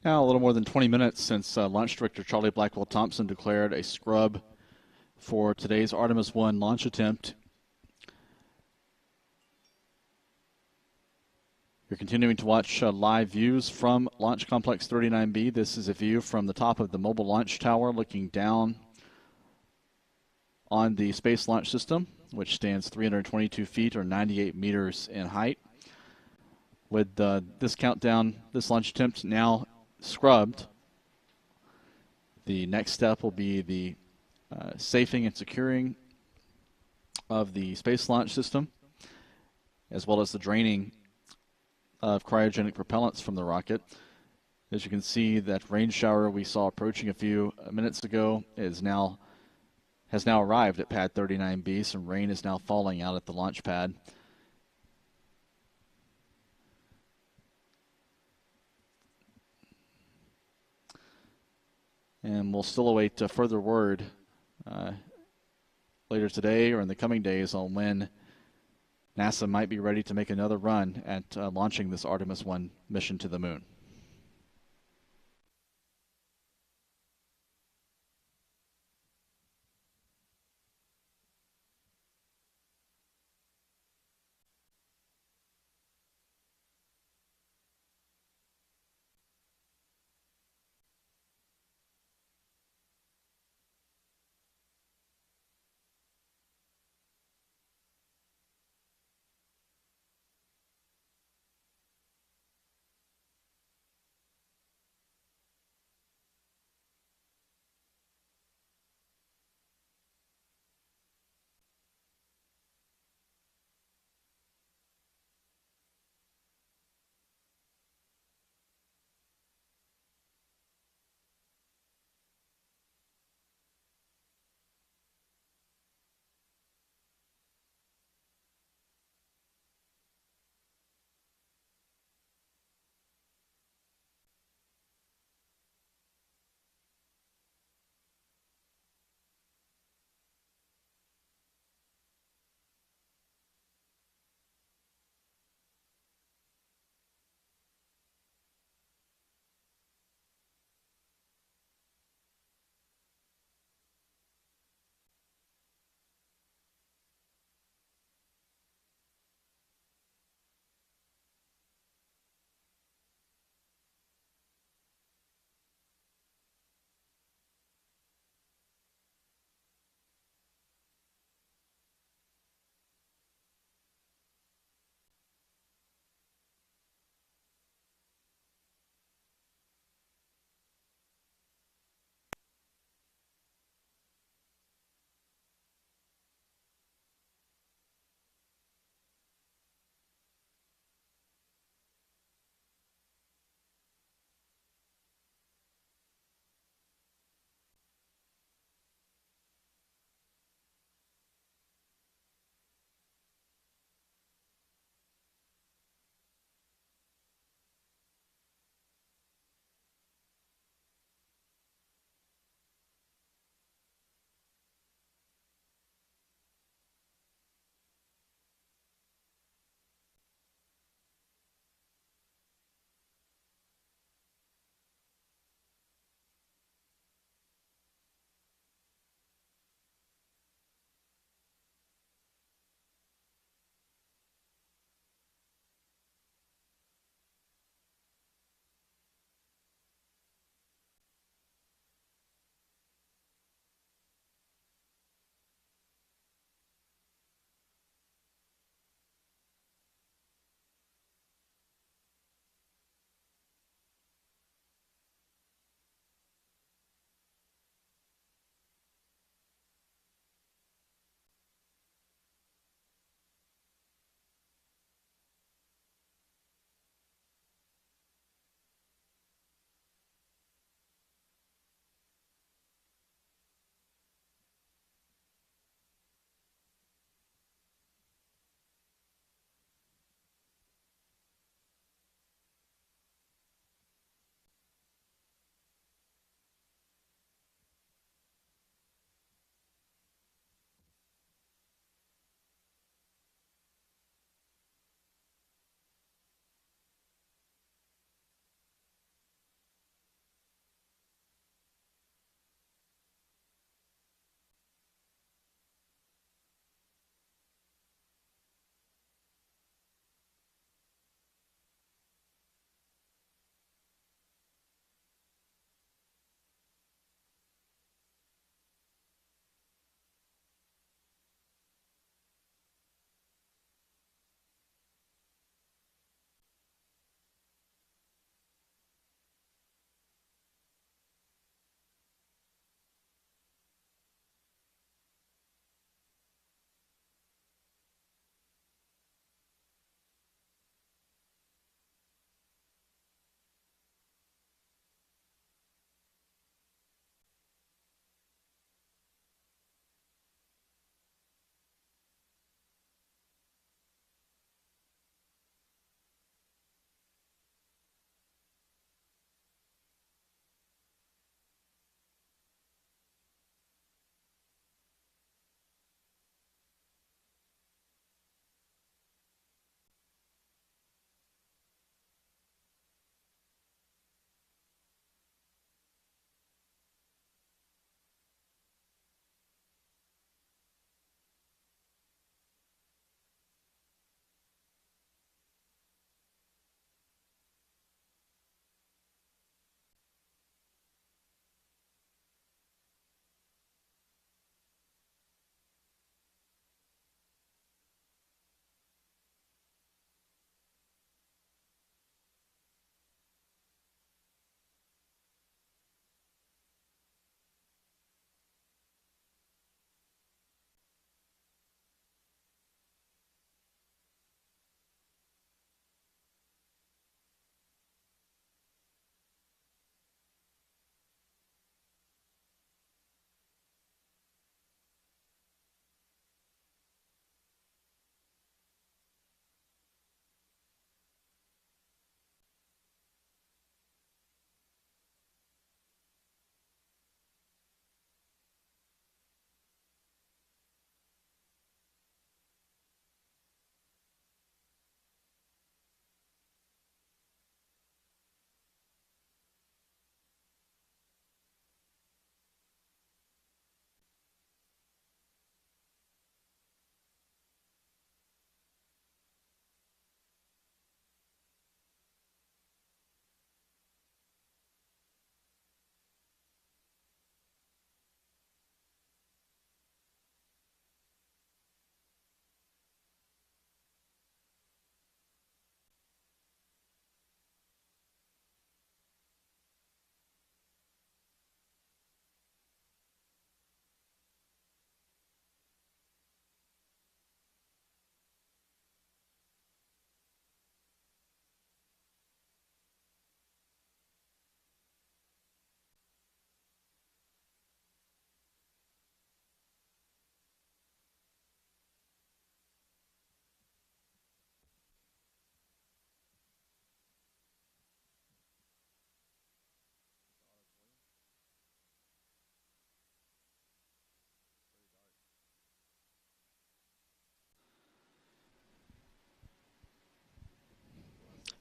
Now, a little more than 20 minutes since Launch Director Charlie Blackwell Thompson declared a scrub for today's Artemis 1 launch attempt. You're continuing to watch live views from Launch Complex 39B. This is a view from the top of the mobile launch tower looking down on the Space Launch System, which stands 322 feet or 98 meters in height. With this countdown, this launch attempt now scrubbed, the next step will be the safing and securing of the Space Launch System, as well as the draining of cryogenic propellants from the rocket. As you can see, that rain shower we saw approaching a few minutes ago has now arrived at pad 39B. Some rain is now falling out at the launch pad. And we'll still await further word later today or in the coming days on when NASA might be ready to make another run at launching this Artemis 1 mission to the moon.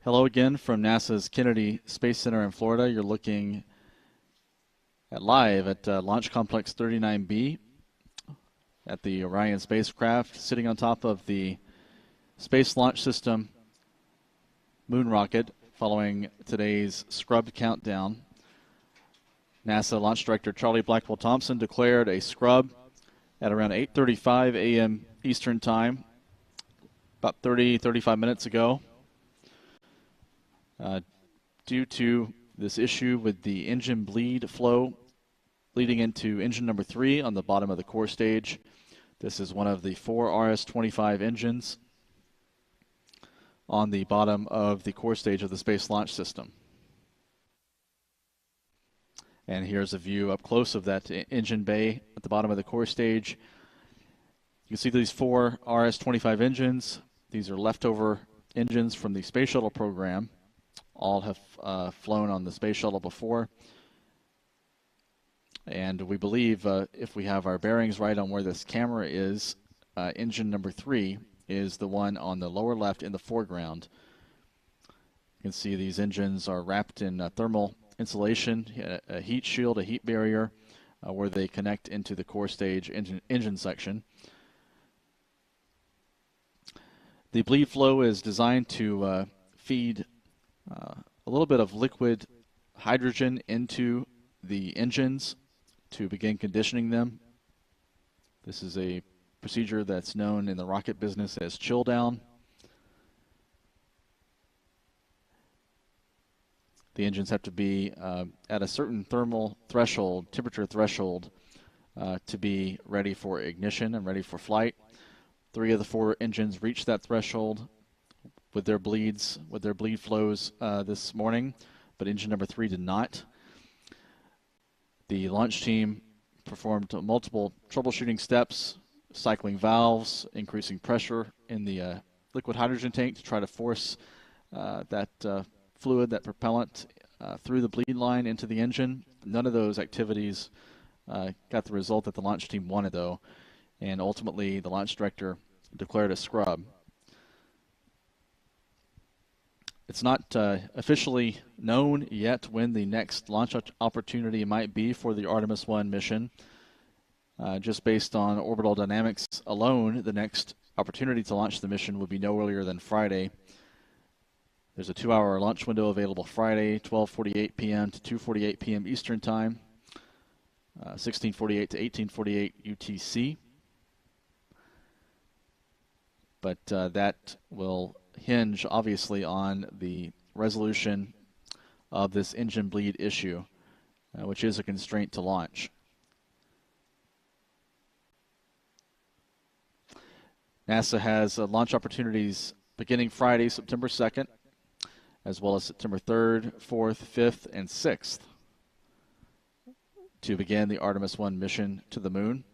Hello again from NASA's Kennedy Space Center in Florida. You're looking at live at Launch Complex 39B at the Orion spacecraft, sitting on top of the Space Launch System moon rocket following today's scrubbed countdown. NASA Launch Director Charlie Blackwell Thompson declared a scrub at around 8:35 a.m. Eastern Time, about 35 minutes ago. Due to this issue with the engine bleed flow leading into engine number 3 on the bottom of the core stage. This is one of the 4 RS-25 engines on the bottom of the core stage of the Space Launch System. And here's a view up close of that engine bay at the bottom of the core stage. You can see these 4 RS-25 engines. These are leftover engines from the Space Shuttle program. All have flown on the Space Shuttle before. And we believe, if we have our bearings right on where this camera is, engine number 3 is the one on the lower left in the foreground. You can see these engines are wrapped in thermal insulation, a heat shield, a heat barrier, where they connect into the core stage engine section. The bleed flow is designed to feed a little bit of liquid hydrogen into the engines to begin conditioning them. This is a procedure that's known in the rocket business as chill down. The engines have to be at a certain thermal threshold, temperature threshold, to be ready for ignition and ready for flight. 3 of the 4 engines reached that threshold with their bleed flows this morning, but engine number 3 did not. The launch team performed multiple troubleshooting steps, cycling valves, increasing pressure in the liquid hydrogen tank to try to force that fluid, that propellant, through the bleed line into the engine. None of those activities got the result that the launch team wanted, though, and ultimately the launch director declared a scrub. It's not officially known yet when the next launch opportunity might be for the Artemis 1 mission. Just based on orbital dynamics alone, the next opportunity to launch the mission would be no earlier than Friday. There's a 2-hour launch window available Friday, 12:48 p.m. to 2:48 p.m. Eastern Time, 16:48 to 18:48 UTC. But that will hinge, obviously, on the resolution of this engine bleed issue, which is a constraint to launch. NASA has launch opportunities beginning Friday, September 2nd, as well as September 3rd, 4th, 5th, and 6th to begin the Artemis 1 mission to the moon.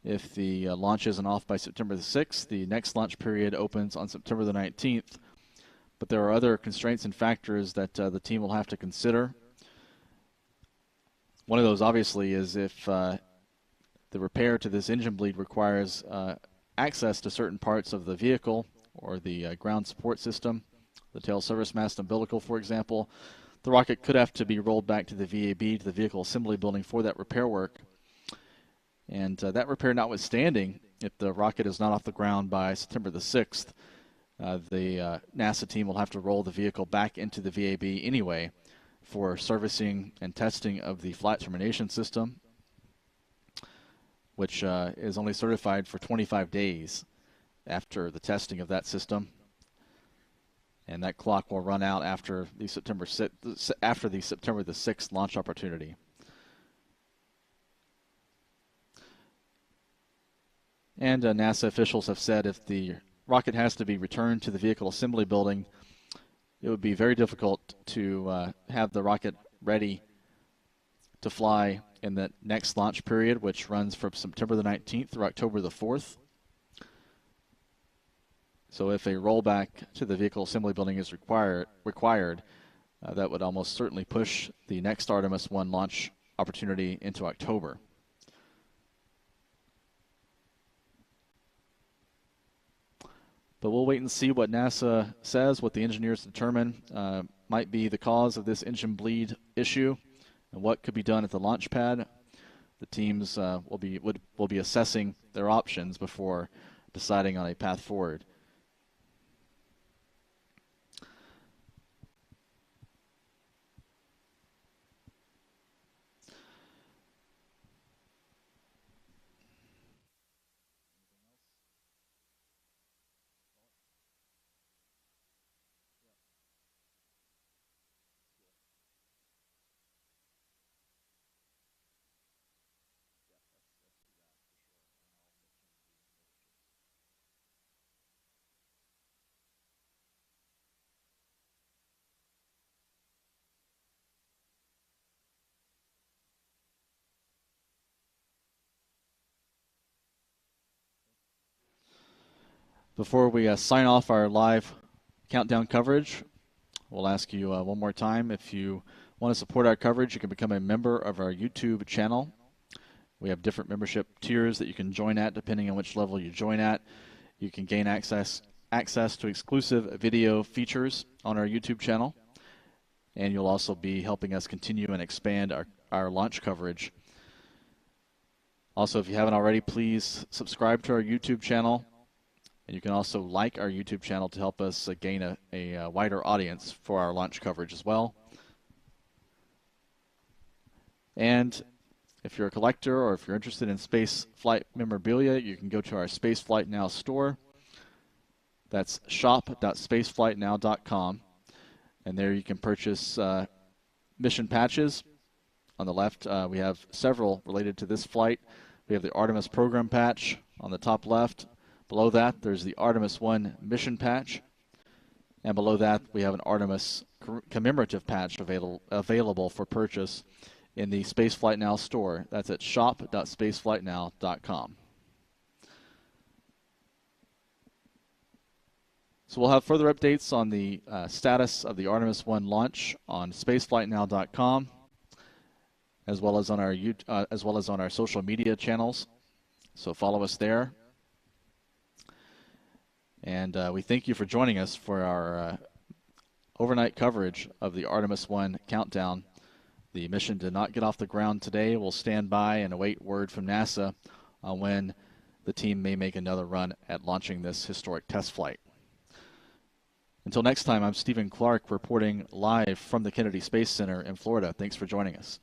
If the launch isn't off by September the 6th, the next launch period opens on September the 19th. But there are other constraints and factors that the team will have to consider. One of those, obviously, is if the repair to this engine bleed requires access to certain parts of the vehicle or the ground support system, the tail service mast umbilical, for example, the rocket could have to be rolled back to the VAB, to the vehicle assembly building, for that repair work. And that repair notwithstanding, if the rocket is not off the ground by September the 6th, the NASA team will have to roll the vehicle back into the VAB anyway for servicing and testing of the flight termination system, which is only certified for 25 days after the testing of that system. And that clock will run out after the September the 6th launch opportunity. And NASA officials have said if the rocket has to be returned to the vehicle assembly building, it would be very difficult to have the rocket ready to fly in the next launch period, which runs from September the 19th through October the 4th. So if a rollback to the vehicle assembly building is required, that would almost certainly push the next Artemis 1 launch opportunity into October. But we'll wait and see what NASA says, what the engineers determine might be the cause of this engine bleed issue, and what could be done at the launch pad. The teams will be assessing their options before deciding on a path forward. Before we sign off our live countdown coverage, we'll ask you one more time, if you want to support our coverage, you can become a member of our YouTube channel. We have different membership tiers that you can join at depending on which level you join at. You can gain access to exclusive video features on our YouTube channel, and you'll also be helping us continue and expand our launch coverage. Also, if you haven't already, please subscribe to our YouTube channel. And you can also like our YouTube channel to help us gain a wider audience for our launch coverage as well. And if you're a collector or if you're interested in space flight memorabilia, you can go to our Space Flight Now store. That's shop.spaceflightnow.com. And there you can purchase mission patches. On the left, we have several related to this flight. We have the Artemis program patch on the top left. Below that, there's the Artemis 1 mission patch. And below that, we have an Artemis commemorative patch available for purchase in the Spaceflight Now store. That's at shop.spaceflightnow.com. So we'll have further updates on the status of the Artemis 1 launch on spaceflightnow.com, as well as on our social media channels. So follow us there. And we thank you for joining us for our overnight coverage of the Artemis 1 countdown. The mission did not get off the ground today. We'll stand by and await word from NASA on when the team may make another run at launching this historic test flight. Until next time, I'm Stephen Clark reporting live from the Kennedy Space Center in Florida. Thanks for joining us.